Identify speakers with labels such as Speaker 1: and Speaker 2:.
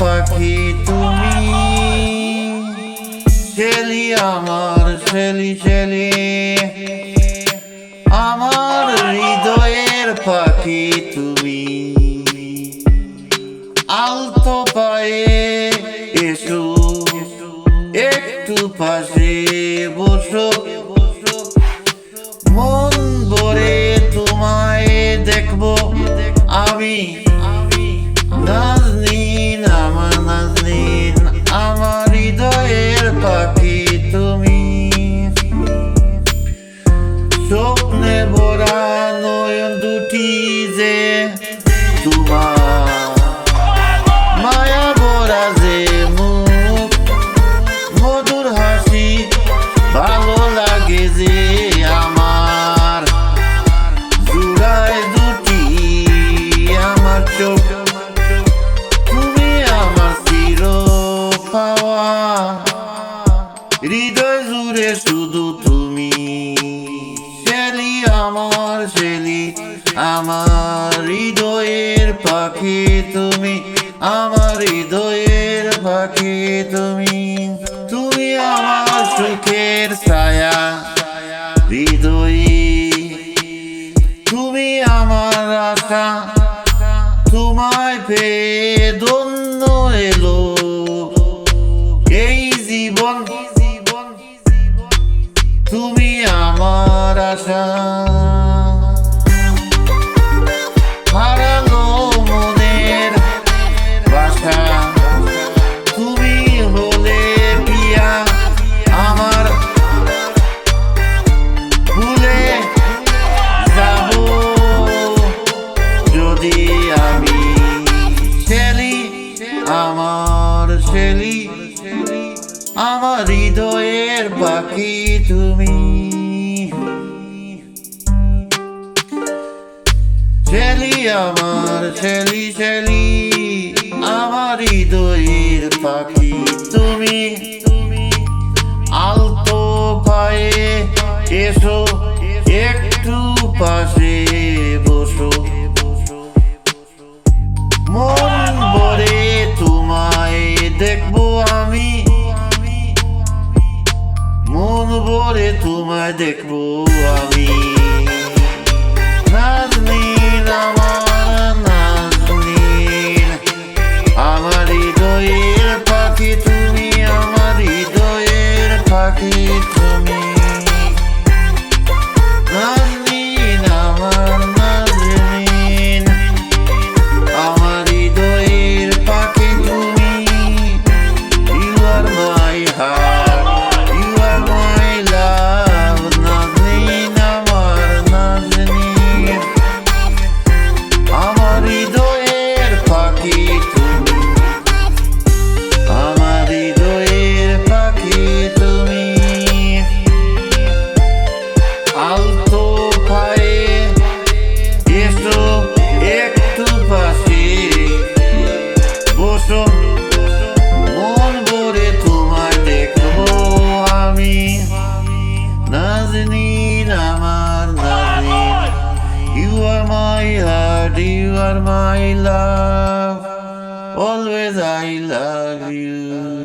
Speaker 1: পাখি তুমি, শেলি আমার শেলি শেলি, আমার হৃদয়ের পাখি তুমি। আলতো পায়ে এসো, একটু পাশে বসো, মন ভরে তোমায় দেখবো আমি। নাজনীন আমার নাজনীন, আমার হৃদয়ের পাখি তুমি। স্বপ্নে ভরা নয়ন দুটি যে তোমার, মায়া ভরা যে মুখ, মধুর হাসি ভালো লাগে যে আমার। জুড়ায় দুটি আমার চোখ, তুমি আমার চির পাওয়া। হৃদয় জুড়ে শুধু তুমি, শেলি আমার শেলি, আমার হৃদয়ের পাখি তুমি, আমার হৃদয়ের পাখি তুমি। তুমি আমার সুখের ছায়া হৃদয়ে, তুমি আমার আশা, তোমায় পেয়ে ধন্য এলো এই জীবন। তুমি আমার আশা, হারানো মনের বাসা, তুমি হলে পিয়া আমার। ভুলে যাব যদি আমি, শেলি আমার শেলি, আমার হৃদয়ের পাখি তুমি। শেলি আমার শেলি শেলি, আমার হৃদয়ের পাখি তুমি। আলতো পায়ে এসো, একটু পাশে বসো, মন ভরে তোমায় দেখবো আমি। মন ভরে তোমায় দেখবো আমি। নাজনীন আমার নাজনীন, আমার হৃদয়ের পাখি তুমি, আমার হৃদয়ের পাখি তুমি। নাজনীন আমার নাজনীন, আমার হৃদয়ের পাখি তুমি। You are my heart, you are my love, Naznin আমার নাজনীন, আমার হৃদয়ের পাখি তুমি, আমার হৃদয়ের পাখি তুমি। আলতো পায়ে এসো, একটু পাশে বসো, মন ভরে তোমায় দেখবো আমি। নাজনীন আমার Naznin, you are my heart, you are my love, always I love